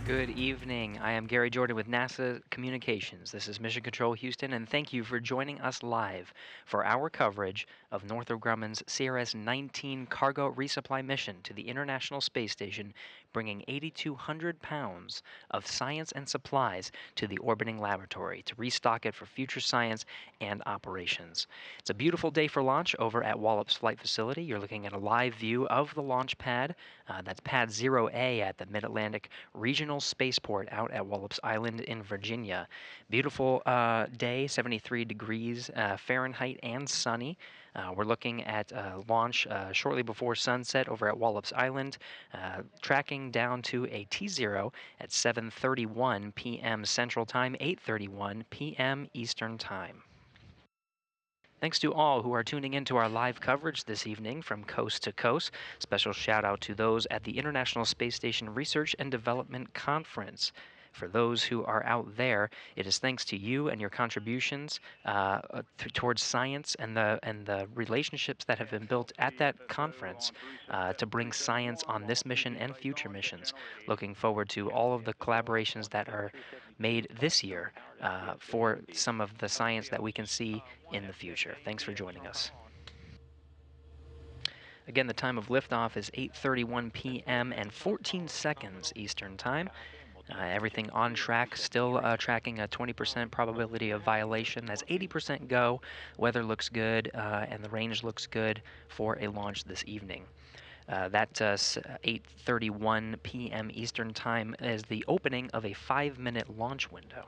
Good evening. I am Gary Jordan with NASA Communications. This is Mission Control Houston, and thank you for joining us live for our coverage of Northrop Grumman's CRS-19 cargo resupply mission to the International Space Station, bringing 8,200 pounds of science and supplies to the orbiting laboratory to restock it for future science and operations. It's a beautiful day for launch over at Wallops Flight Facility. You're looking at a live view of the launch pad. That's Pad 0A at the Mid-Atlantic Regional Spaceport out at Wallops Island in Virginia. Beautiful day, 73 degrees Fahrenheit and sunny. We're looking at launch shortly before sunset over at Wallops Island, tracking down to a T0 at 7:31 p.m. Central Time, 8:31 p.m. Eastern Time. Thanks to all who are tuning in to our live coverage this evening from coast to coast. Special shout out to those at the International Space Station Research and Development Conference. For those who are out there, it is thanks to you and your contributions towards science and the relationships that have been built at that conference to bring science on this mission and future missions. Looking forward to all of the collaborations that are made this year for some of the science that we can see in the future. Thanks for joining us. Again, the time of liftoff is 8:31 p.m. and 14 seconds Eastern Time. Everything on track, still tracking a 20% probability of violation. That's 80% go. Weather looks good, and the range looks good for a launch this evening. That 8:31 p.m. Eastern Time is the opening of a 5-minute launch window.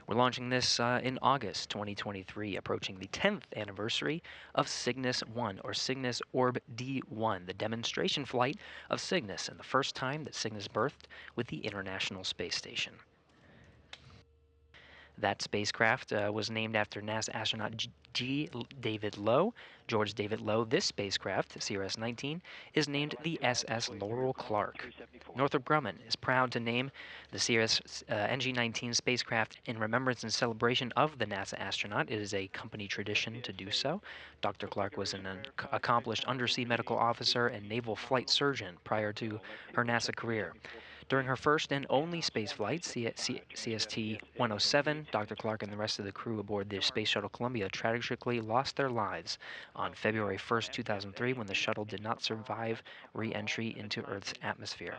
We're launching this in August 2023, approaching the 10th anniversary of Cygnus 1, or Cygnus Orb D1, the demonstration flight of Cygnus, and the first time that Cygnus berthed with the International Space Station. That spacecraft was named after NASA astronaut David Low, George David Low. This spacecraft, CRS-19, is named the SS Laurel Clark. Northrop Grumman is proud to name the CRS-NG-19 spacecraft in remembrance and celebration of the NASA astronaut. It is a company tradition to do so. Dr. Clark was an accomplished undersea medical officer and naval flight surgeon prior to her NASA career. During her first and only spaceflight, CST-107, Dr. Clark and the rest of the crew aboard the Space Shuttle Columbia tragically lost their lives on February 1st, 2003, when the shuttle did not survive re-entry into Earth's atmosphere.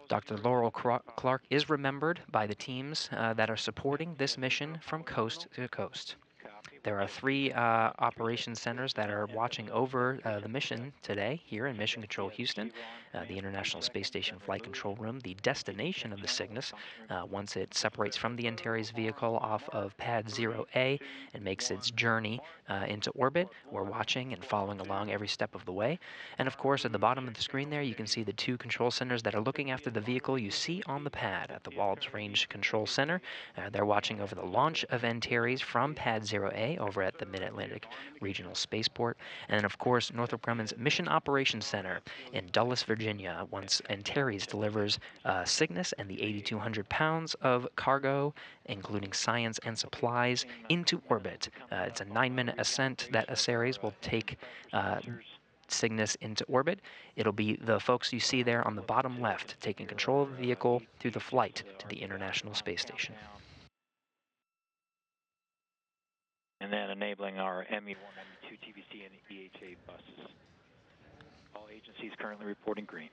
Dr. Laurel Clark is remembered by the teams that are supporting this mission from coast to coast. There are 3 operations centers that are watching over the mission today here in Mission Control Houston. The International Space Station Flight Control Room, the destination of the Cygnus, once it separates from the Antares vehicle off of Pad 0A and makes its journey into orbit. We're watching and following along every step of the way. And of course, at the bottom of the screen there, you can see the 2 control centers that are looking after the vehicle you see on the pad at the Wallops Range Control Center. They're watching over the launch of Antares from Pad 0A over at the Mid-Atlantic Regional Spaceport. And then, of course, Northrop Grumman's Mission Operations Center in Dulles, Virginia, once Antares delivers Cygnus and the 8,200 pounds of cargo, including science and supplies, into orbit. It's a 9-minute ascent that Antares will take Cygnus into orbit. It'll be the folks you see there on the bottom left taking control of the vehicle through the flight to the International Space Station. And then enabling our ME1, ME2, TVC, and EHA buses. All agencies currently reporting green.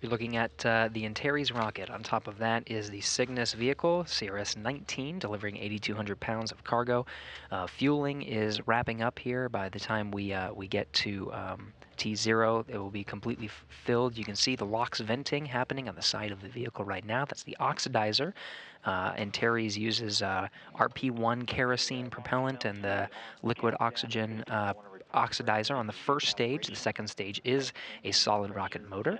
You're looking at the Antares rocket. On top of that is the Cygnus vehicle, CRS-19, delivering 8,200 pounds of cargo. Fueling is wrapping up here. By the time we get to T0, it will be completely filled. You can see the LOX venting happening on the side of the vehicle right now. That's the oxidizer. Antares uses RP1 kerosene propellant and the liquid oxygen oxidizer on the first stage. The second stage is a solid rocket motor.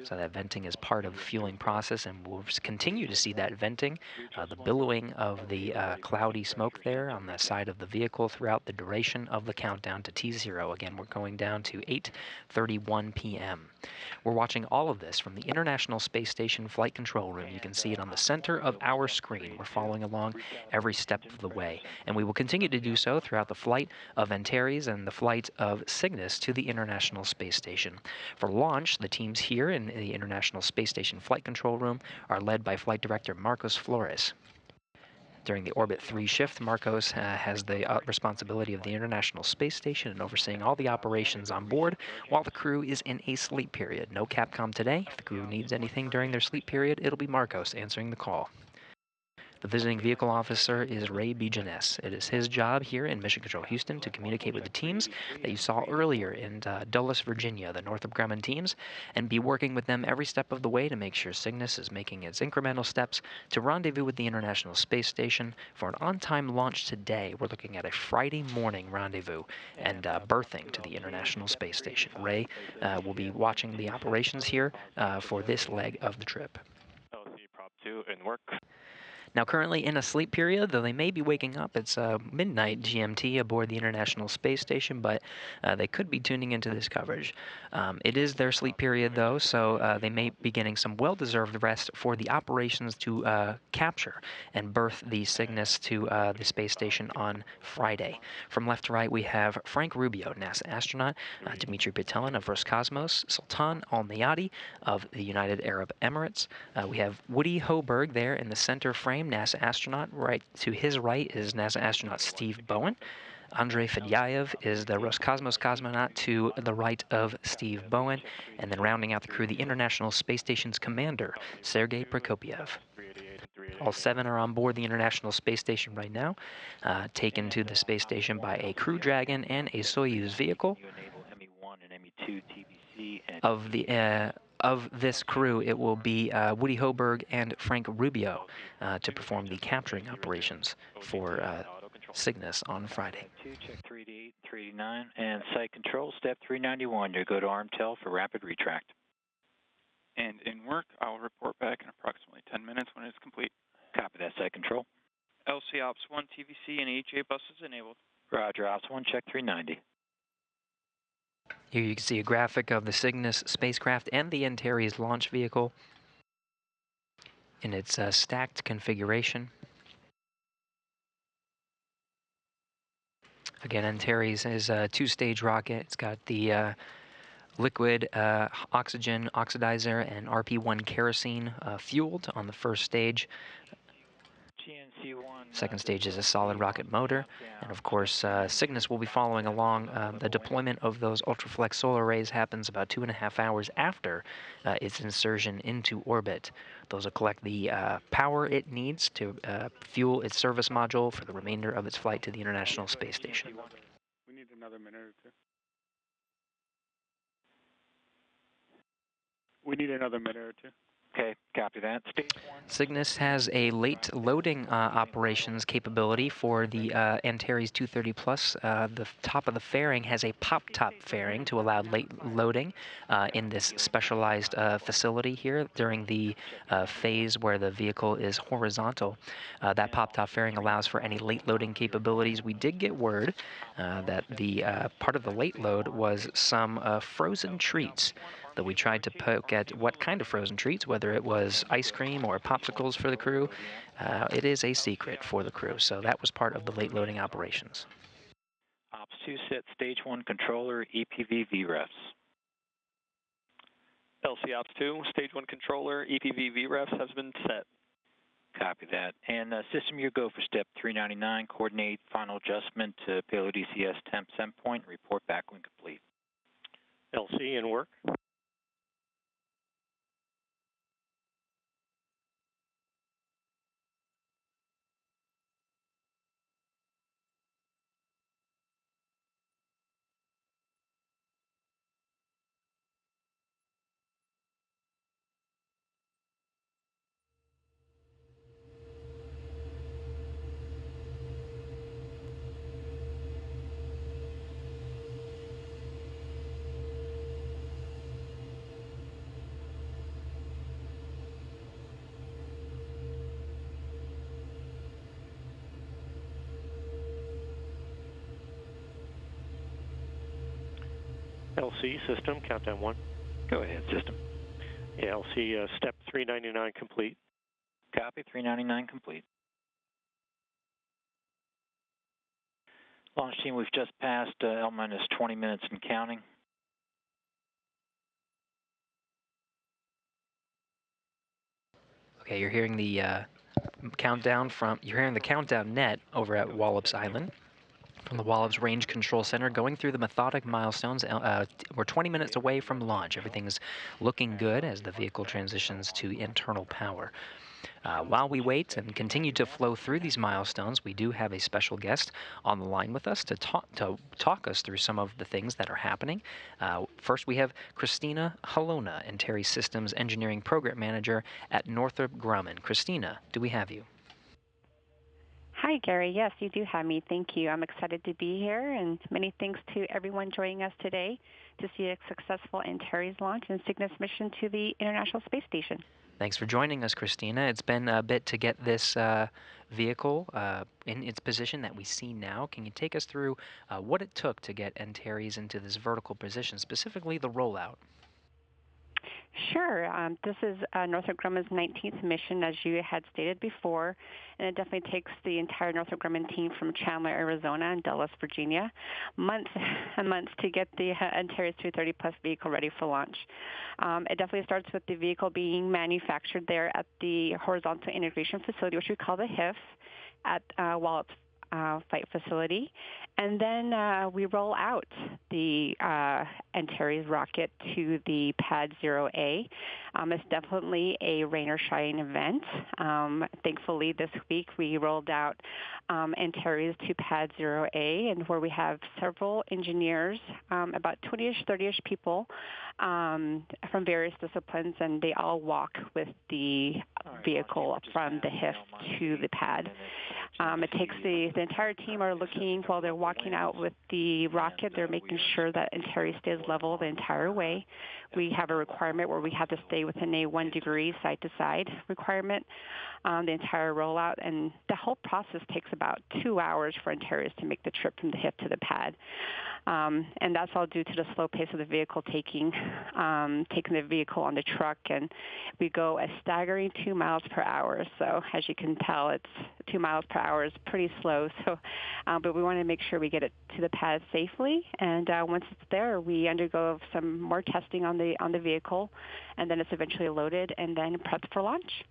So that venting is part of the fueling process, and we'll continue to see that venting, the billowing of the cloudy smoke there on the side of the vehicle throughout the duration of the countdown to T0. Again, we're going down to 8:31 p.m. We're watching all of this from the International Space Station Flight Control Room. You can see it on the center of our screen. We're following along every step of the way, and we will continue to do so throughout the flight of Antares and the flight of Cygnus to the International Space Station. For launch, the teams here in the International Space Station Flight Control Room are led by Flight Director Marcos Flores. During the Orbit 3 shift, Marcos has the responsibility of the International Space Station and overseeing all the operations on board while the crew is in a sleep period. No Capcom today. If the crew needs anything during their sleep period, it'll be Marcos answering the call. The visiting vehicle officer is Ray Bijanes. It is his job here in Mission Control Houston to communicate with the teams that you saw earlier in Dulles, Virginia, the Northrop Grumman teams, and be working with them every step of the way to make sure Cygnus is making its incremental steps to rendezvous with the International Space Station for an on-time launch today. We're looking at a Friday morning rendezvous and berthing to the International Space Station. Ray will be watching the operations here for this leg of the trip. LC Prop 2 in work. Now, currently in a sleep period, though they may be waking up. It's midnight GMT aboard the International Space Station, but they could be tuning into this coverage. It is their sleep period, though, so they may be getting some well-deserved rest for the operations to capture and berth the Cygnus to the space station on Friday. From left to right, we have Frank Rubio, NASA astronaut, Dmitry Petelin of Roscosmos, Sultan Al-Nayati of the United Arab Emirates. We have Woody Hoberg there in the center frame, NASA astronaut. Right to his right is NASA astronaut Steve Bowen. Andrei Fedyaev is the Roscosmos cosmonaut to the right of Steve Bowen. And then rounding out the crew, the International Space Station's commander, Sergei Prokopyev. All 7 are on board the International Space Station right now, taken to the space station by a Crew Dragon and a Soyuz vehicle. Of this crew, it will be Woody Hoberg and Frank Rubio to perform the capturing operations for Cygnus on Friday. Check 388, 389, and site control, step 391. You go to ARMTEL for rapid retract. And in work, I will report back in approximately 10 minutes when it's complete. Copy that, site control. LC Ops 1 TVC and EHA buses enabled. Roger, Ops 1, check 390. Here you can see a graphic of the Cygnus spacecraft and the Antares launch vehicle in its stacked configuration. Again, Antares is a 2-stage rocket. It's got the liquid oxygen oxidizer and RP1 kerosene fueled on the first stage. Second stage is a solid rocket motor, and of course Cygnus will be following along. The deployment of those ultraflex solar arrays happens about 2.5 hours after its insertion into orbit. Those will collect the power it needs to fuel its service module for the remainder of its flight to the International Space Station. We need another minute or two. We need another minute or two. Okay, copy that. Cygnus has a late loading operations capability for the Antares 230 Plus. The top of the fairing has a pop-top fairing to allow late loading in this specialized facility here during the phase where the vehicle is horizontal. That pop-top fairing allows for any late loading capabilities. We did get word that the part of the late load was some frozen treats, that we tried to poke at what kind of frozen treats, whether it was ice cream or popsicles for the crew. It is a secret for the crew, so that was part of the late loading operations. Ops 2 set stage 1 controller EPV VREFs. LC Ops 2, stage 1 controller EPV VREFs has been set. Copy that. And system, you go for step 399, coordinate final adjustment to payload ECS temp send point, report back when complete. LC in work. LC system, countdown 1. Go ahead, system. Yeah, LC step 399 complete. Copy, 399 complete. Launch team, we've just passed L-minus 20 minutes and counting. Okay, you're hearing the countdown net over at Wallops Island from the Wallops Range Control Center, going through the methodic milestones. We're 20 minutes away from launch. Everything's looking good as the vehicle transitions to internal power. While we wait and continue to flow through these milestones, we do have a special guest on the line with us to talk us through some of the things that are happening. First, we have Christina Halona, Antares Systems Engineering Program Manager at Northrop Grumman. Christina, do we have you? Hi, Gary. Yes, you do have me. Thank you. I'm excited to be here, and many thanks to everyone joining us today to see a successful Antares launch and Cygnus mission to the International Space Station. Thanks for joining us, Christina. It's been a bit to get this vehicle in its position that we see now. Can you take us through what it took to get Antares into this vertical position, specifically the rollout? Sure. This is Northrop Grumman's 19th mission, as you had stated before, and it definitely takes the entire Northrop Grumman team from Chandler, Arizona, and Dulles, Virginia, months and months to get the Antares 230-plus vehicle ready for launch. It definitely starts with the vehicle being manufactured there at the Horizontal Integration Facility, which we call the HIF, at Wallops Flight Facility. And then we roll out the Antares rocket to the Pad 0A. It's definitely a rain or shine event. Thankfully, this week we rolled out Antares to Pad 0A, and where we have several engineers, about 20-ish, 30-ish people from various disciplines, and they all walk with the vehicle from the HIF to the pad. It takes the entire team are looking while they're walking out with the rocket. They're making sure that Antares stays level the entire way. We have a requirement where we have to stay within a 1 degree side-to-side requirement the entire rollout, and the whole process takes about 2 hours for Antares to make the trip from the HIF to the pad. And that's all due to the slow pace of the vehicle taking the vehicle on the truck, and we go a staggering 2 miles per hour. So as you can tell, it's 2 miles per hour is pretty slow. So, but we want to make sure we get it to the pad safely, and once it's there, we undergo some more testing on the vehicle, and then it's eventually loaded and then prepped for launch.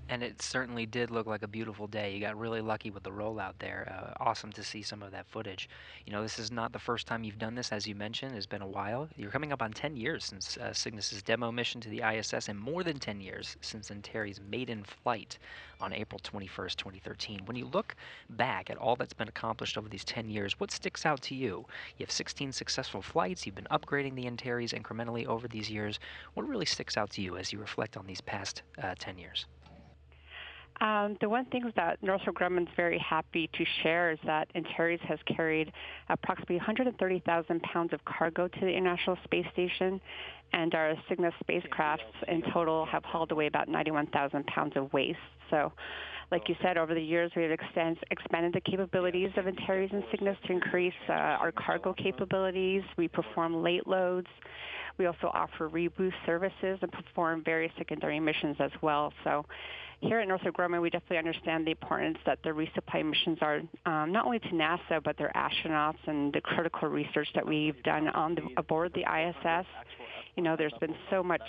And it certainly did look like a beautiful day. You got really lucky with the rollout there. Awesome to see some of that footage. You know, this is not the first time you've done this, as you mentioned. It's been a while. You're coming up on 10 years since Cygnus's demo mission to the ISS, and more than 10 years since Antares' maiden flight on April 21st, 2013. When you look back at all that's been accomplished over these 10 years, what sticks out to you? You have 16 successful flights. You've been upgrading the Antares incrementally over these years. What really sticks out to you as you reflect on these past 10 years? The one thing that Northrop Grumman is very happy to share is that Antares has carried approximately 130,000 pounds of cargo to the International Space Station, and our Cygnus spacecrafts in total have hauled away about 91,000 pounds of waste. So, like you said, over the years we have expanded the capabilities of Antares and Cygnus to increase our cargo capabilities. We perform late loads. We also offer reboost services and perform various secondary missions as well. So here at Northrop Grumman, we definitely understand the importance that the resupply missions are not only to NASA, but their astronauts and the critical research that we've done aboard the ISS. You know, there's been so much,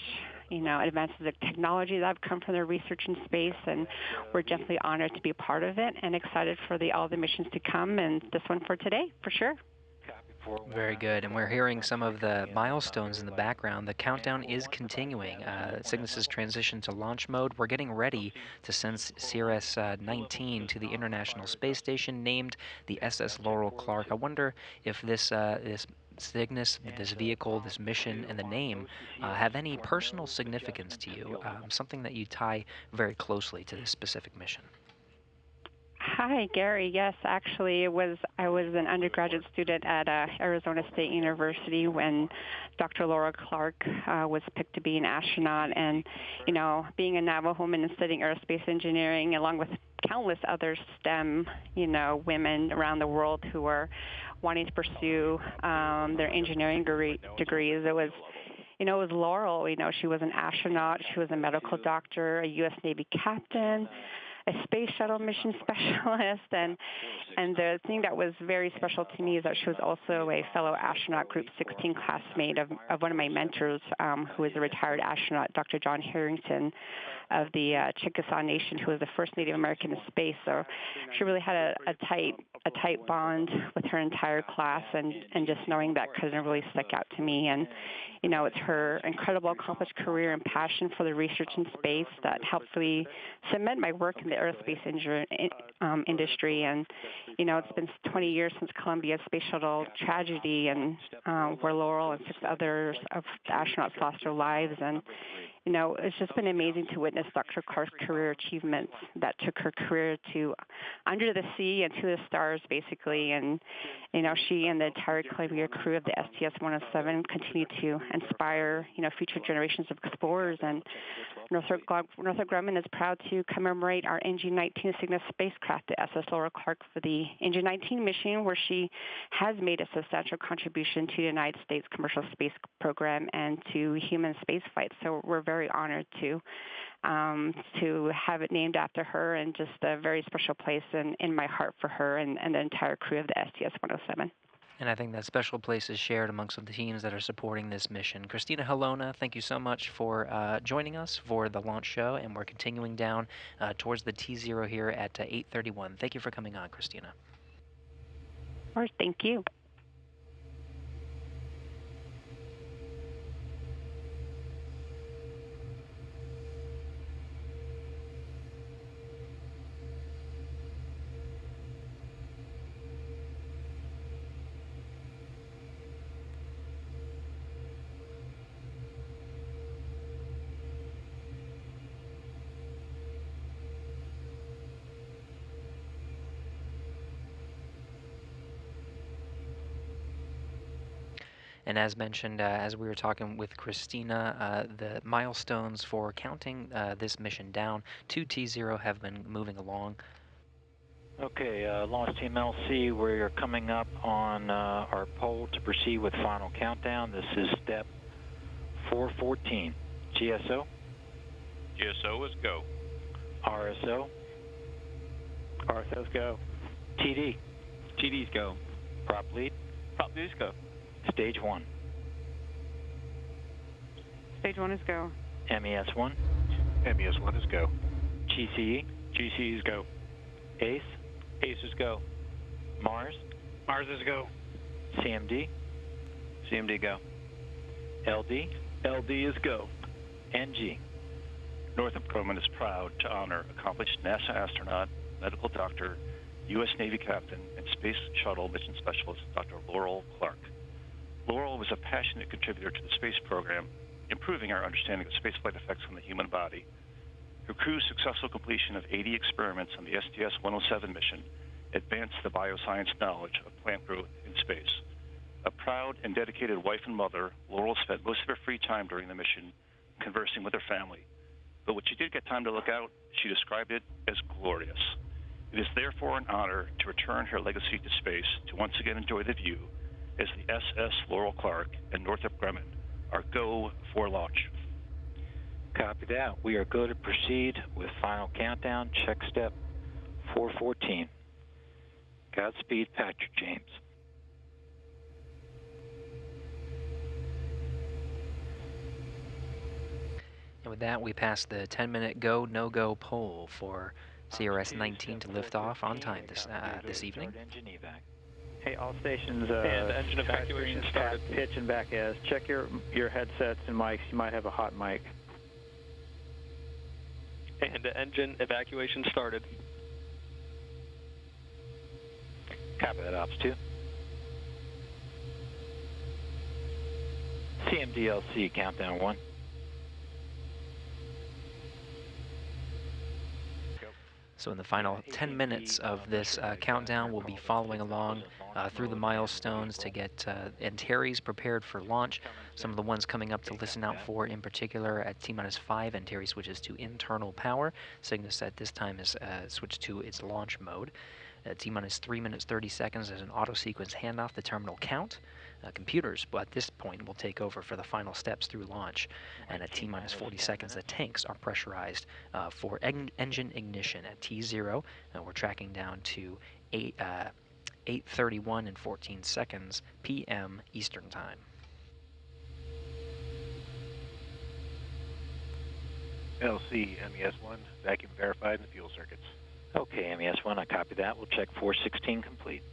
advances of technology that have come from their research in space, and we're definitely honored to be a part of it and excited for all the missions to come, and this one for today, for sure. Very good, and we're hearing some of the milestones in the background. The countdown is continuing. Cygnus's transition to launch mode. We're getting ready to send CRS-19 to the International Space Station, named the SS Laurel Clark. I wonder if this Cygnus, this vehicle, this mission, and the name have any personal significance to you, something that you tie very closely to this specific mission. Hi, Gary. Yes, actually, I was an undergraduate student at Arizona State University when Dr. Laurel Clark was picked to be an astronaut. And, being a Navajo woman and studying aerospace engineering, along with countless other STEM, women around the world who are wanting to pursue their engineering degrees. It was Laurel. She was an astronaut. She was a medical doctor, a U.S. Navy captain, a space shuttle mission specialist, and the thing that was very special to me is that she was also a fellow astronaut Group 16 classmate of one of my mentors, who is a retired astronaut, Dr. John Harrington of the Chickasaw Nation, who was the first Native American in space. So she really had a tight bond with her entire class, and just knowing that cousin really stuck out to me. And it's her incredible accomplished career and passion for the research in space that helped really cement my work in the aerospace industry. And, it's been 20 years since Columbia's space shuttle tragedy, and where Laurel and 6 others of the astronauts lost their lives. And, it's just been amazing to witness Dr. Clark's career achievements that took her career to under the sea and to the stars, basically. And, she and the entire Columbia crew of the STS-107 continue to inspire, future generations of explorers. And Northrop Grumman is proud to commemorate our NG-19 Cygnus spacecraft, the SS Laurel Clark, for the NG-19 mission, where she has made a substantial contribution to the United States commercial space program and to human space flight. So we're very honored to have it named after her, and just a very special place in my heart for her and the entire crew of the STS-107. And I think that special place is shared amongst the teams that are supporting this mission. Christina Helona, thank you so much for joining us for the launch show, and we're continuing down towards the T0 here at 8:31. Thank you for coming on, Christina. Of course, thank you. And as mentioned, as we were talking with Christina, the milestones for counting this mission down to T0 have been moving along. Okay, Launch Team LC, we're coming up on our poll to proceed with final countdown. This is step 414. GSO? GSO is go. RSO? RSO's go. TD? TD's go. Prop lead? Prop lead's go. Stage 1. Stage 1 is go. MES1? MES1 is go. GCE? GCE is go. ACE? ACE is go. Mars? Mars is go. CMD? CMD go. LD? LD is go. NG? Northrop Grumman is proud to honor accomplished NASA astronaut, medical doctor, U.S. Navy captain, and space shuttle mission specialist Dr. Laurel Clark. Laurel was a passionate contributor to the space program, improving our understanding of spaceflight effects on the human body. Her crew's successful completion of 80 experiments on the STS-107 mission advanced the bioscience knowledge of plant growth in space. A proud and dedicated wife and mother, Laurel spent most of her free time during the mission conversing with her family. But when she did get time to look out, she described it as glorious. It is therefore an honor to return her legacy to space to once again enjoy the view as the SS Laurel Clark and Northrop Grumman are go for launch. Copy that. We are go to proceed with final countdown. Check step 414. Godspeed, Patrick James. And with that, we pass the 10-minute go, no-go poll for CRS-19 to lift off on time this evening. Hey, all stations, and engine evacuation started. Pitch and back as. Check your headsets and mics. You might have a hot mic. And engine evacuation started. Copy that, Ops 2. CMDLC, countdown 1. So in the final 10 minutes of this countdown, we'll be following along through the milestones to get Antares prepared for launch. Some of the ones coming up to listen out for, in particular, at T-minus 5, Antares switches to internal power. Cygnus at this time is switched to its launch mode. T-minus 3 minutes 30 seconds as an auto-sequence handoff, the terminal count. Computers, at this point, will take over for the final steps through launch. And at T-minus 40 seconds, the tanks are pressurized for engine ignition. At T0, we're tracking down to 8:31 and 14 seconds p.m. Eastern Time. LC MES1, vacuum verified in the fuel circuits. Okay, MES1, I copy that. We'll check 416 complete.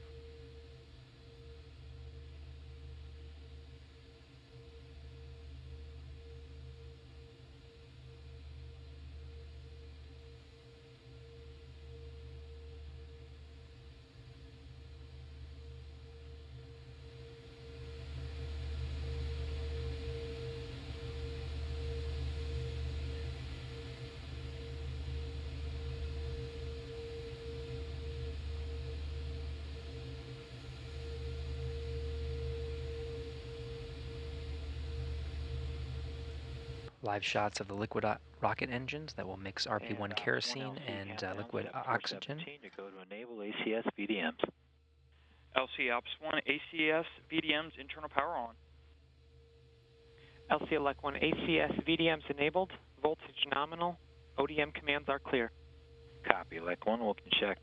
Live shots of the liquid rocket engines that will mix RP-1 kerosene and liquid oxygen. To go to enable ACS VDMs. LC Ops 1, ACS VDMs, internal power on. LC Elect 1, ACS VDMs enabled, voltage nominal, ODM commands are clear. Copy, Elect 1, we can check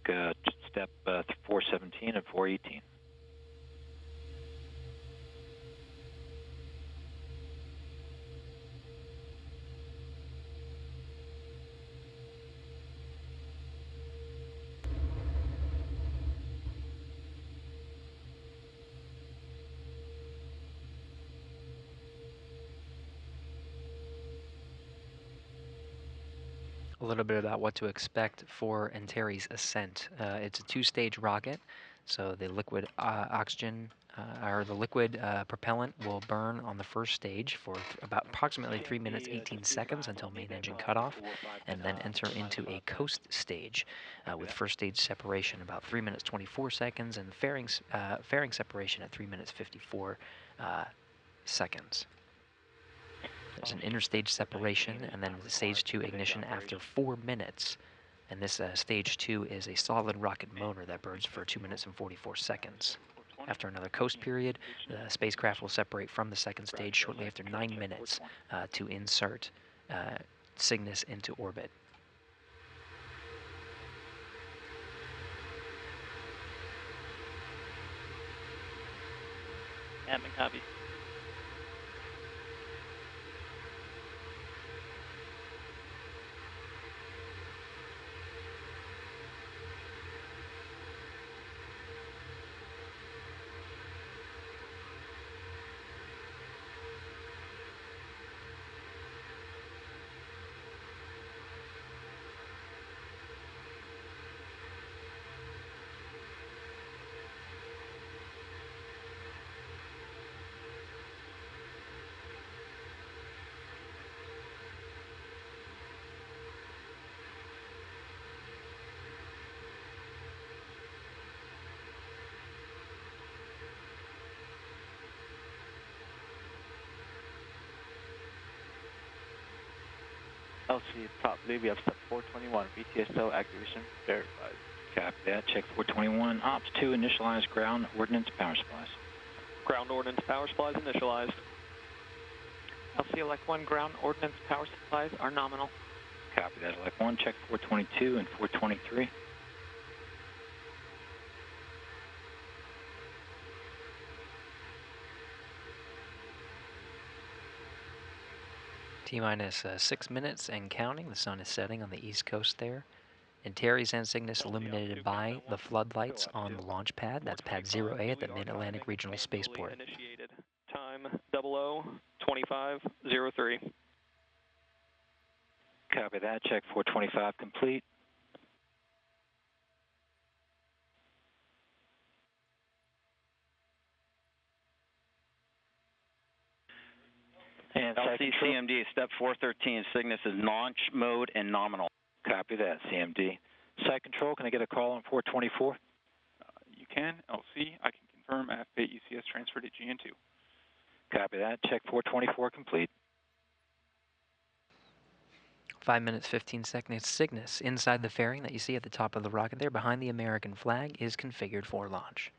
step 417 and 418. A little bit about what to expect for Antares Ascent. It's a two-stage rocket, so the liquid oxygen or the liquid propellant will burn on the first stage for about approximately 3 minutes 18 seconds until main engine cutoff, and then enter into a coast stage with first stage separation about 3 minutes 24 seconds and fairing separation at 3 minutes 54 seconds. There's an interstage separation and then stage 2 ignition after 4 minutes. And this stage 2 is a solid rocket motor that burns for 2 minutes and 44 seconds. After another coast period, the spacecraft will separate from the second stage shortly after 9 minutes to insert Cygnus into orbit. Admin copy. LC, properly, we have step 421, VTSO activation verified. Copy that. Check 421. Ops 2, initialize ground ordnance power supplies. Ground ordnance power supplies initialized. LC Elect 1, ground ordnance power supplies are nominal. Copy that. Elect 1, check 422 and 423. T-minus 6 minutes and counting. The sun is setting on the east coast there. Antares and Cygnus illuminated by the floodlights on the launch pad. That's pad 0A at the Mid-Atlantic Regional Spaceport. Initiated. Time 00:25:03. Copy that. Check 425 complete. And LC CMD, step 413, Cygnus is launch mode and nominal. Copy that, CMD. Site control, can I get a call on 424? You can, LC. I can confirm F8 UCS transfer to GN2. Copy that. Check 424 complete. 5 minutes, 15 seconds. Cygnus, inside the fairing that you see at the top of the rocket there behind the American flag, is configured for launch.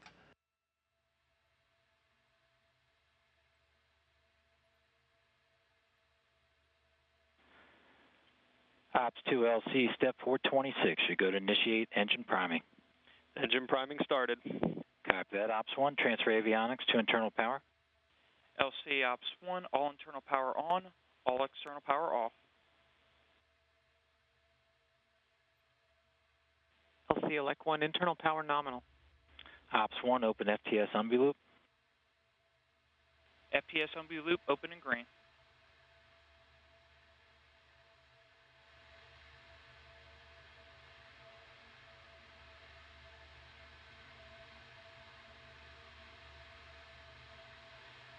Ops 2 LC, step 426. You're going to initiate engine priming. Engine priming started. Copy that. Ops 1, transfer avionics to internal power. LC Ops 1, all internal power on, all external power off. LC elect 1, internal power nominal. Ops 1, open FTS umbi loop. FPS umbi loop open and green.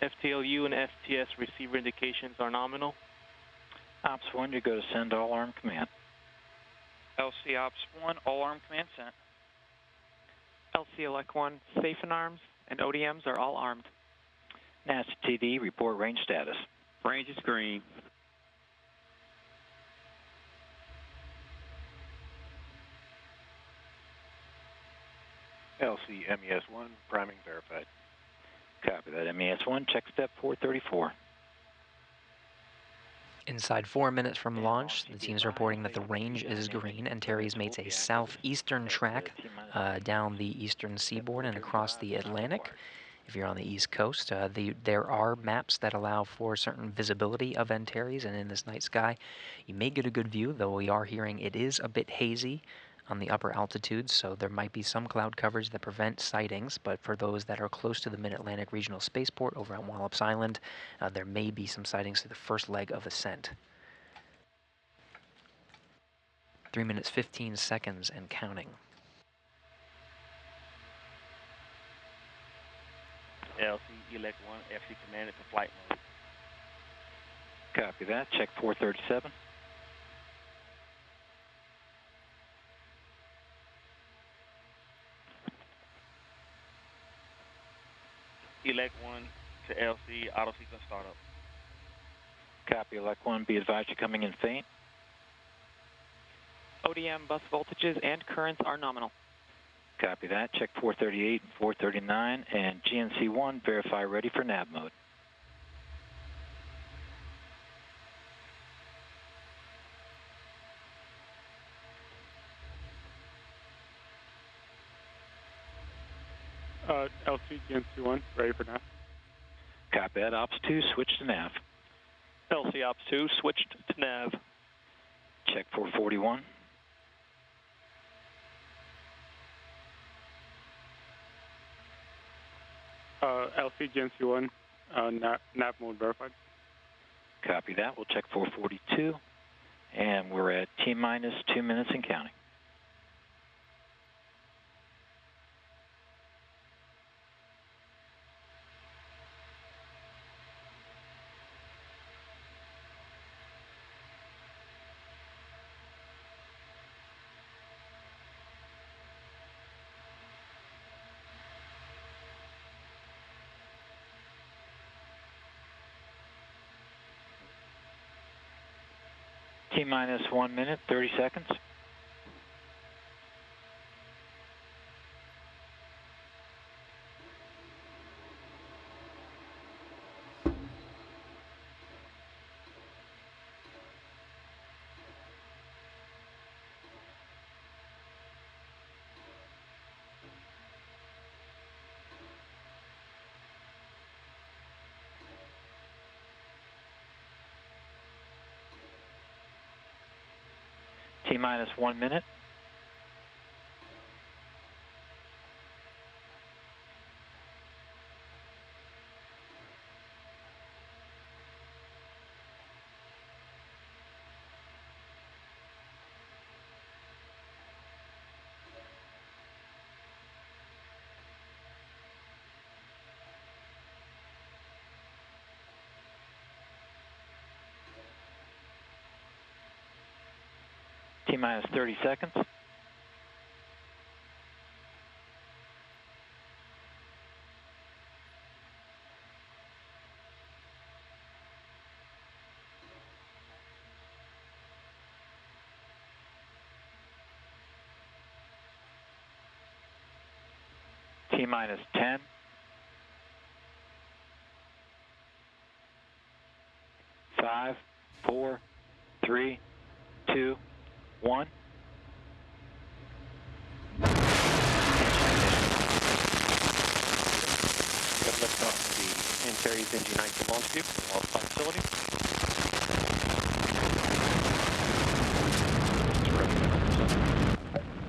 FTLU and FTS receiver indications are nominal. Ops 1, you go to send all arm command. LC Ops 1, all arm command sent. LC elect 1, safe and arms and ODMs are all armed. NASA TD, report range status. Range is green. LC MES1, priming verified. Copy that. MES1, check step 434. Inside 4 minutes from launch, the team's reporting that the range is green. Antares makes a southeastern track down the eastern seaboard and across the Atlantic. If you're on the East Coast, there are maps that allow for certain visibility of Antares, and in this night sky, you may get a good view, though we are hearing it is a bit hazy on the upper altitudes, so there might be some cloud coverage that prevent sightings, but for those that are close to the Mid-Atlantic Regional Spaceport over on Wallops Island, there may be some sightings through the first leg of Ascent. 3 minutes, 15 seconds and counting. LC elect 1, FC commanded to flight mode. Copy that. Check 437. Elect 1 to LC, auto sequence startup. Copy, elect 1. Be advised you're coming in faint. ODM bus voltages and currents are nominal. Copy that. Check 438 and 439. And GNC1, verify ready for nav mode. LC GNC1, ready for nav. Copy that. Ops 2, switch to nav. LC Ops 2, switched to nav. Check 441. LC GNC1, nav mode verified. Copy that. We'll check 442. And we're at T-minus 2 minutes and counting. T-minus 1 minute, 30 seconds. T-minus 1 minute. T-minus 30 seconds. T-minus 10. 5, 4, 3, 2, 1. Liftoff the Antares NG-19 launch vehicle from Wallops Flight Facility.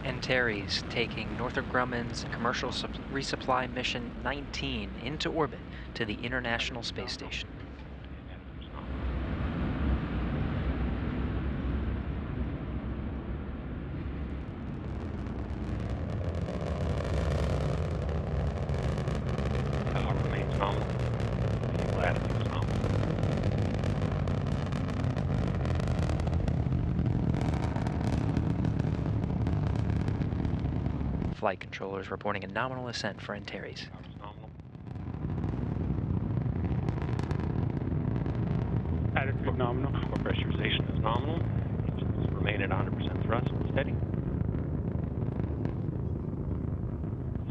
Antares taking Northrop Grumman's Commercial Resupply Mission 19 into orbit to the International Space Station. Flight controllers reporting a nominal ascent for Antares. Attitude nominal. Core pressurization is nominal. Engines remain at 100% thrust. Steady.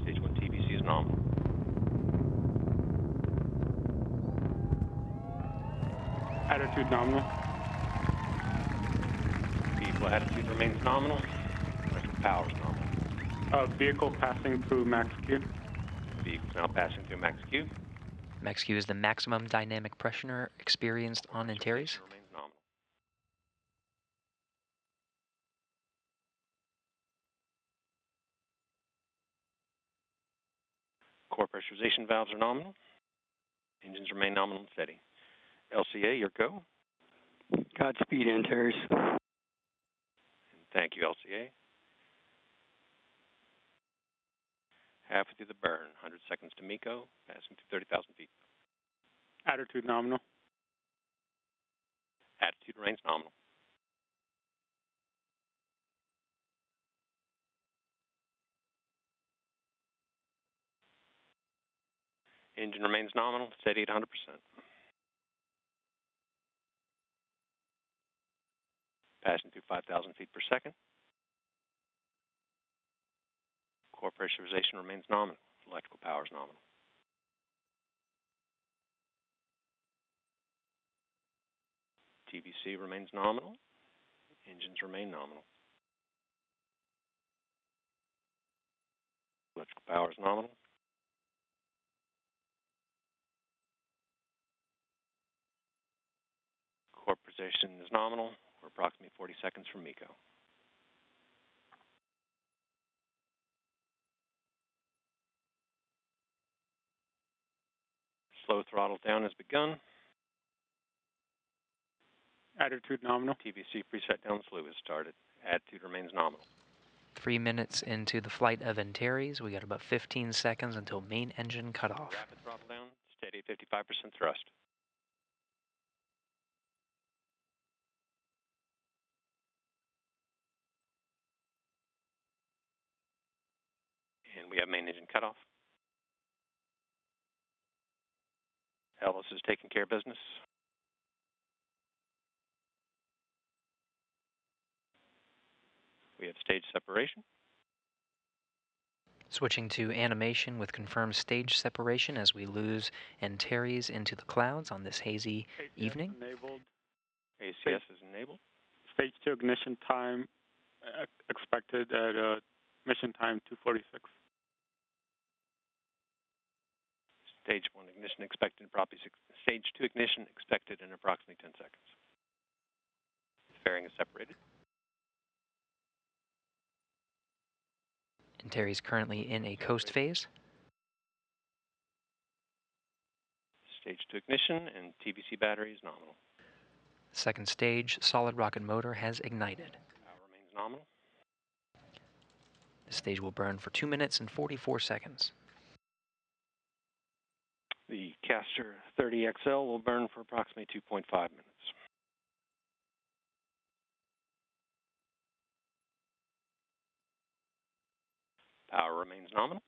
Stage 1 TBC is nominal. Attitude nominal. Vehicle attitude remains nominal. Electrical power is nominal. Vehicle passing through max Q. Vehicle now passing through max Q. Max Q is the maximum dynamic pressure experienced on Antares. Remains nominal. Core pressurization valves are nominal. Engines remain nominal and steady. LCA, your go. Godspeed, Antares. And thank you, LCA. Halfway through the burn, 100 seconds to MECO, passing through 30,000 feet. Attitude nominal. Attitude remains nominal. Engine remains nominal, steady at 100%. Passing through 5,000 feet per second. Core pressurization remains nominal. Electrical power is nominal. TBC remains nominal. Engines remain nominal. Electrical power is nominal. Core position is nominal. We're approximately 40 seconds from MECO. Slow throttle down has begun. Attitude nominal. TBC preset down slew has started. Attitude remains nominal. 3 minutes into the flight of Antares, we got about 15 seconds until main engine cutoff. Rapid throttle down, steady 55% thrust. And we have main engine cutoff. Ellis is taking care of business. We have stage separation. Switching to animation with confirmed stage separation as we lose Antares into the clouds on this hazy evening. Enabled. ACS is enabled. Stage 2 ignition time expected at mission time 2:46. Stage 1 ignition expected in approximately stage 2 ignition expected in approximately 10 seconds. Fairing is separated. Antares currently in a coast phase. Stage 2 ignition and TBC battery is nominal. Second stage solid rocket motor has ignited. Power remains nominal. The stage will burn for 2 minutes and 44 seconds. The Caster 30XL will burn for approximately 2.5 minutes. Power remains nominal.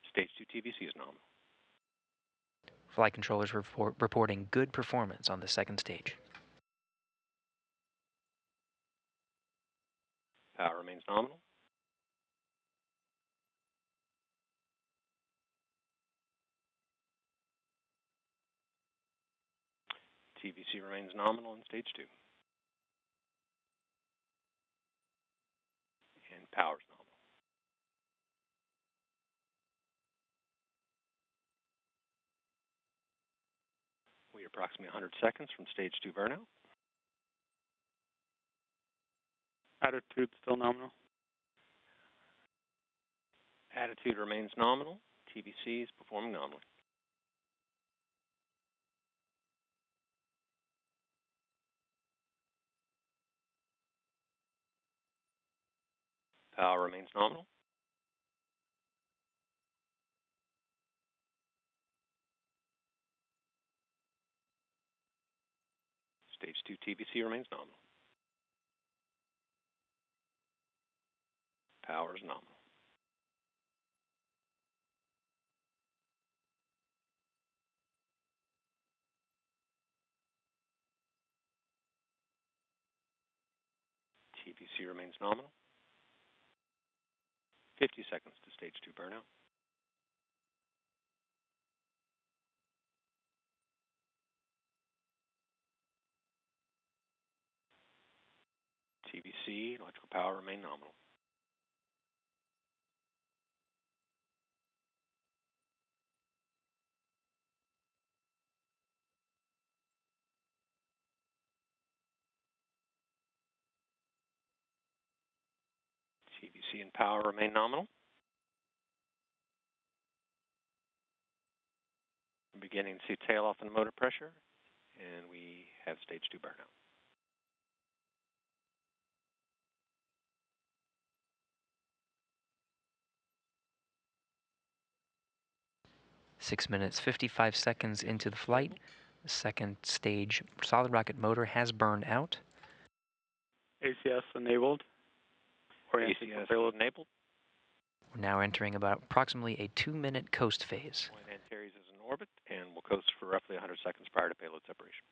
Stage 2 TBC is nominal. Flight controllers reporting good performance on the second stage. Power remains nominal. TVC remains nominal in stage 2. And power's nominal. We are approximately 100 seconds from stage 2 burnout. Attitude still nominal. Attitude remains nominal. TVC is performing nominally. Power remains nominal. Stage 2 TVC remains nominal. Power is nominal. TVC remains nominal. 50 seconds to stage 2 burnout. TVC, electrical power remain nominal. TVC and power remain nominal. We're beginning to see tail off in the motor pressure, and we have stage 2 burnout. Six minutes, 55 seconds into the flight. The second stage solid rocket motor has burned out. ACS enabled. ACS enabled. We're now entering about approximately a 2-minute coast phase. Antares is in orbit and will coast for roughly 100 seconds prior to payload separation.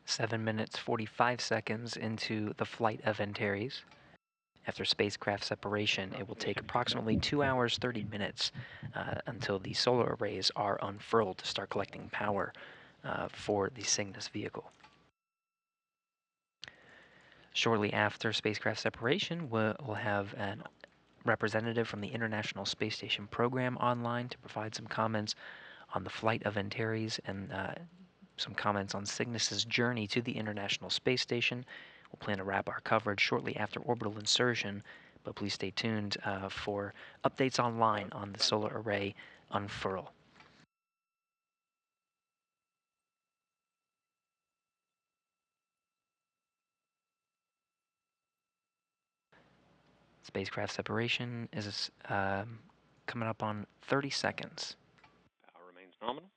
Seven minutes, 45 seconds into the flight of Antares. After spacecraft separation, it will take approximately 2 hours, 30 minutes until the solar arrays are unfurled to start collecting power for the Cygnus vehicle. Shortly after spacecraft separation, we'll have a representative from the International Space Station program online to provide some comments on the flight of Antares and some comments on Cygnus's journey to the International Space Station. We'll plan to wrap our coverage shortly after orbital insertion, but please stay tuned for updates online on the solar array unfurl. Spacecraft separation is coming up on 30 seconds. Power remains nominal.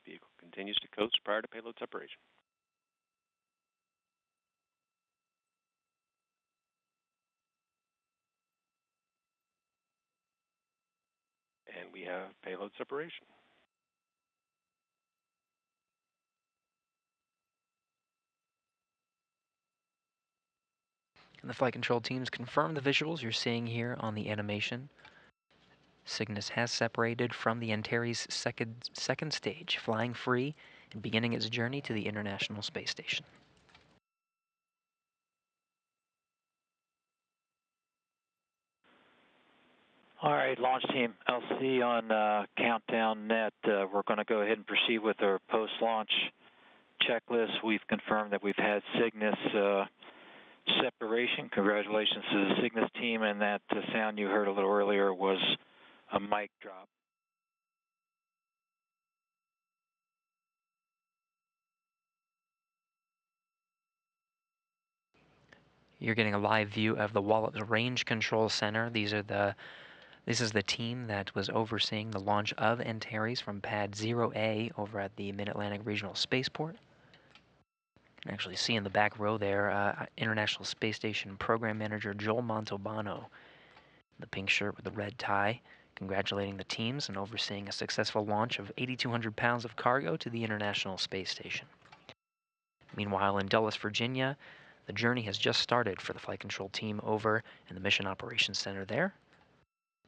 Vehicle continues to coast prior to payload separation. And we have payload separation. And the flight control teams confirm the visuals you're seeing here on the animation. Cygnus has separated from the Antares second stage, flying free and beginning its journey to the International Space Station. All right, launch team, LC on Countdown Net. We're going to go ahead and proceed with our post-launch checklist. We've confirmed that we've had Cygnus separation. Congratulations to the Cygnus team, and that sound you heard a little earlier was a mic drop. You're getting a live view of the Wallops Range Control Center. This is the team that was overseeing the launch of Antares from Pad 0A over at the Mid-Atlantic Regional Spaceport. You can actually see in the back row there, International Space Station Program Manager Joel Montalbano, the pink shirt with the red tie, congratulating the teams and overseeing a successful launch of 8,200 pounds of cargo to the International Space Station. Meanwhile, in Dulles, Virginia, the journey has just started for the flight control team over in the Mission Operations Center there.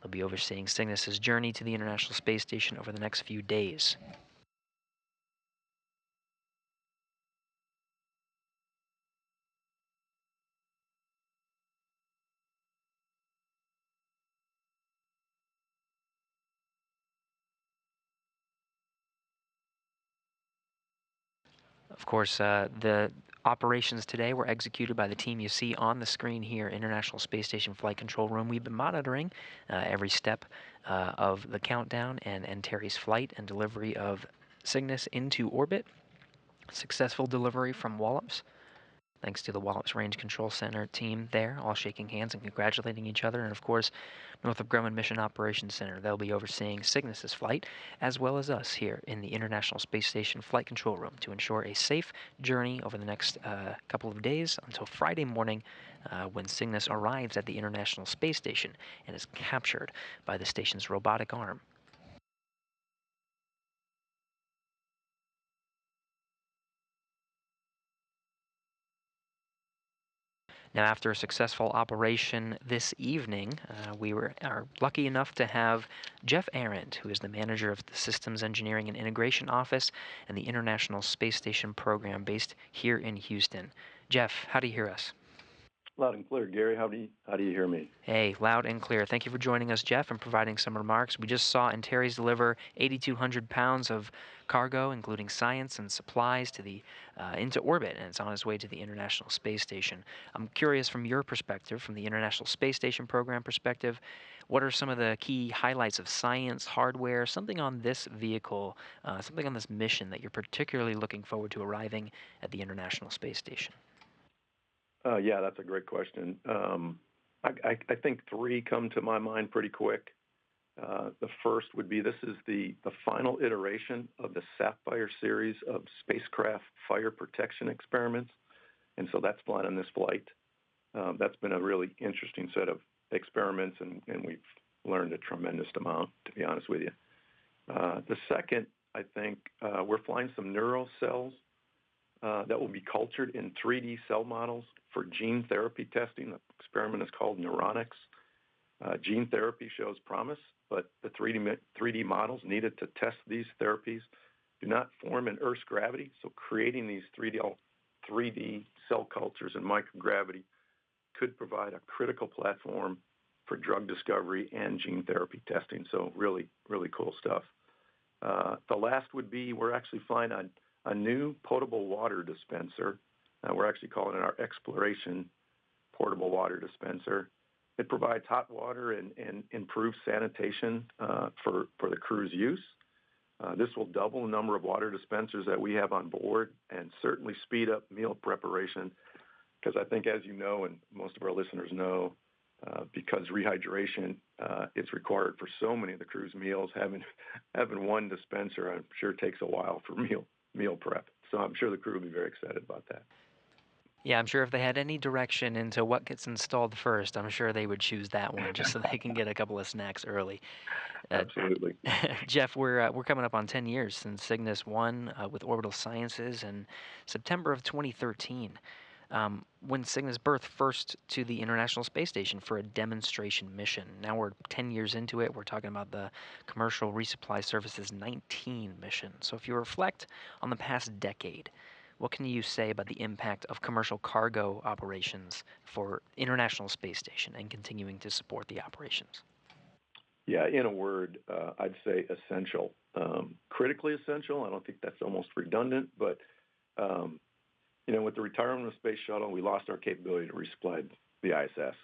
They'll be overseeing Cygnus's journey to the International Space Station over the next few days. Of course, the operations today were executed by the team you see on the screen here, International Space Station Flight Control Room. We've been monitoring every step of the countdown and Antares flight and delivery of Cygnus into orbit. Successful delivery from Wallops. Thanks to the Wallops Range Control Center team there, all shaking hands and congratulating each other. And of course, Northrop Grumman Mission Operations Center. They'll be overseeing Cygnus's flight, as well as us here in the International Space Station Flight Control Room to ensure a safe journey over the next couple of days until Friday morning when Cygnus arrives at the International Space Station and is captured by the station's robotic arm. Now, after a successful operation this evening, we are lucky enough to have Jeff Arendt, who is the manager of the Systems Engineering and Integration Office and the International Space Station Program based here in Houston. Jeff, how do you hear us? Loud and clear. Gary, how do you hear me? Hey, loud and clear. Thank you for joining us, Jeff, and providing some remarks. We just saw Antares deliver 8,200 pounds of cargo, including science and supplies, to the into orbit, and it's on its way to the International Space Station. I'm curious, from your perspective, from the International Space Station program perspective, what are some of the key highlights of science, hardware, something on this vehicle, something on this mission that you're particularly looking forward to arriving at the International Space Station? Yeah, that's a great question. I think three come to my mind pretty quick. The first would be this is the final iteration of the Sapphire series of spacecraft fire protection experiments. And so that's flying on this flight. That's been a really interesting set of experiments, and we've learned a tremendous amount, to be honest with you. The second, I think, we're flying some neural cells that will be cultured in 3D cell models for gene therapy testing. The experiment is called Neuronics. Gene therapy shows promise, but the 3D models needed to test these therapies do not form in Earth's gravity. So creating these 3D cell cultures in microgravity could provide a critical platform for drug discovery and gene therapy testing. So really, really cool stuff. The last would be we're actually flying a new potable water dispenser. We're actually calling it our Exploration Portable Water Dispenser. It provides hot water and improves sanitation for the crew's use. This will double the number of water dispensers that we have on board and certainly speed up meal preparation, because I think, as you know, and most of our listeners know, because rehydration is required for so many of the crew's meals, having one dispenser, I'm sure, takes a while for meal prep. So I'm sure the crew will be very excited about that. Yeah, I'm sure if they had any direction into what gets installed first, I'm sure they would choose that one just so they can get a couple of snacks early. Absolutely. Jeff, we're coming up on 10 years since Cygnus won with Orbital Sciences in September of 2013. When Cygnus birthed first to the International Space Station for a demonstration mission. Now we're 10 years into it. We're talking about the Commercial Resupply Services 19 mission. So if you reflect on the past decade, what can you say about the impact of commercial cargo operations for International Space Station and continuing to support the operations? Yeah, in a word, I'd say essential. Critically essential. I don't think that's almost redundant, but with the retirement of the Space Shuttle, we lost our capability to resupply the ISS.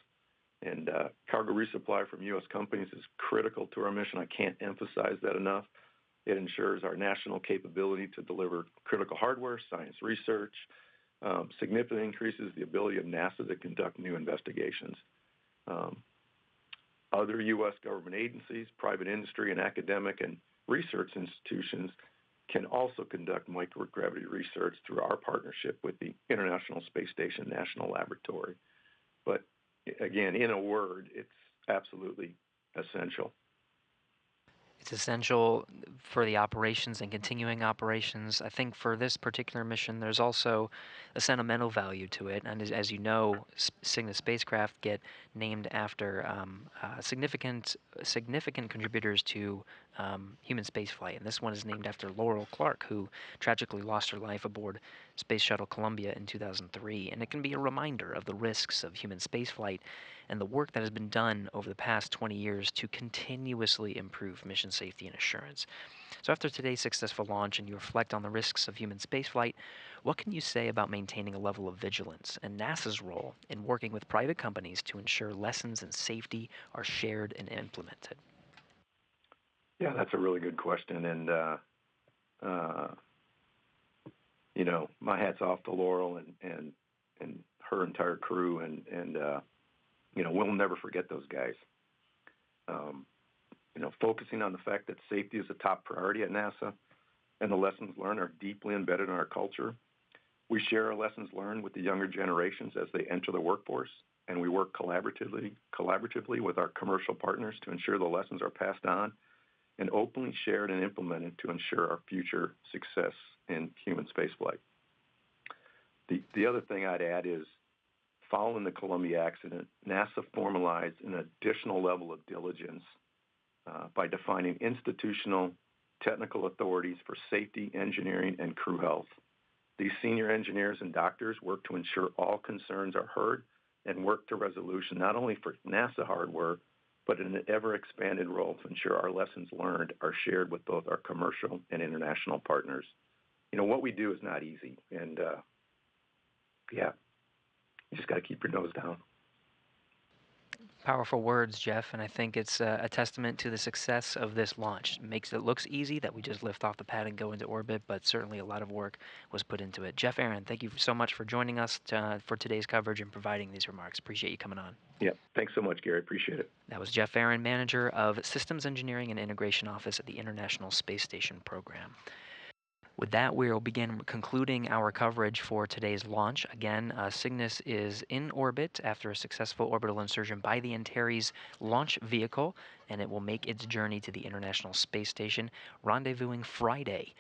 And cargo resupply from U.S. companies is critical to our mission. I can't emphasize that enough. It ensures our national capability to deliver critical hardware, science research, significantly increases the ability of NASA to conduct new investigations. Other U.S. government agencies, private industry, and academic and research institutions can also conduct microgravity research through our partnership with the International Space Station National Laboratory. But again, in a word, it's absolutely essential. It's essential for the operations and continuing operations. I think for this particular mission, there's also a sentimental value to it. And as you know, Cygnus spacecraft get named after significant contributors to human spaceflight. And this one is named after Laurel Clark, who tragically lost her life aboard Space Shuttle Columbia in 2003. And it can be a reminder of the risks of human spaceflight and the work that has been done over the past 20 years to continuously improve mission safety and assurance. So after today's successful launch and you reflect on the risks of human spaceflight, what can you say about maintaining a level of vigilance and NASA's role in working with private companies to ensure lessons in safety are shared and implemented? Yeah, that's a really good question. And, you know, my hat's off to Laurel and her entire crew. And you know, we'll never forget those guys. You know, focusing on the fact that safety is a top priority at NASA and the lessons learned are deeply embedded in our culture. We share our lessons learned with the younger generations as they enter the workforce, and we work collaboratively with our commercial partners to ensure the lessons are passed on and openly shared and implemented to ensure our future success in human spaceflight. The other thing I'd add is, following the Columbia accident, NASA formalized an additional level of diligence by defining institutional technical authorities for safety, engineering, and crew health. These senior engineers and doctors work to ensure all concerns are heard and work to resolution, not only for NASA hardware, but in an ever-expanded role to ensure our lessons learned are shared with both our commercial and international partners. You know, what we do is not easy, and yeah, you just got to keep your nose down. Powerful words, Jeff, and I think it's a testament to the success of this launch. It makes it looks easy that we just lift off the pad and go into orbit, but certainly a lot of work was put into it. Jeff Aaron, thank you so much for joining us for today's coverage and providing these remarks. Appreciate you coming on. Yeah, thanks so much, Gary. Appreciate it. That was Jeff Aaron, Manager of Systems Engineering and Integration Office at the International Space Station Program. With that, we'll begin concluding our coverage for today's launch. Again, Cygnus is in orbit after a successful orbital insertion by the Antares launch vehicle, and it will make its journey to the International Space Station, rendezvousing Friday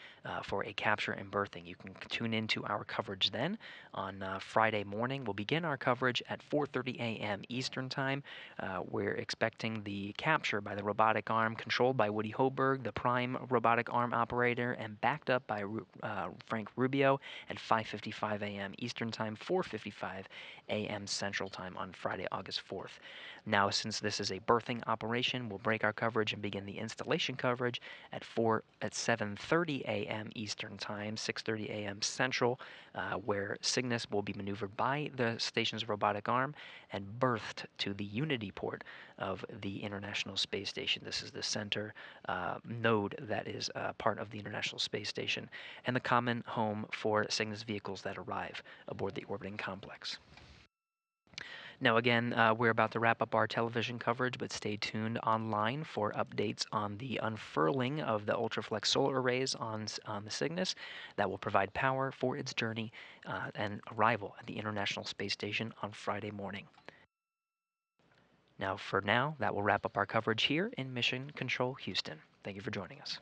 for a capture and berthing. You can tune into our coverage then. On Friday morning, we'll begin our coverage at 4:30 a.m. Eastern Time. We're expecting the capture by the robotic arm controlled by Woody Hoberg, the prime robotic arm operator, and backed up by Frank Rubio at 5:55 a.m. Eastern Time, 4:55 a.m. Central Time on Friday, August 4th. Now, since this is a berthing operation, we'll break our coverage and begin the installation coverage at 7:30 a.m. Eastern Time, 6:30 a.m. Central, where Cygnus will be maneuvered by the station's robotic arm and berthed to the Unity port of the International Space Station. This is the center node that is part of the International Space Station and the common home for Cygnus vehicles that arrive aboard the orbiting complex. Now again, we're about to wrap up our television coverage, but stay tuned online for updates on the unfurling of the Ultraflex solar arrays on the Cygnus that will provide power for its journey and arrival at the International Space Station on Friday morning. Now, for now, that will wrap up our coverage here in Mission Control Houston. Thank you for joining us.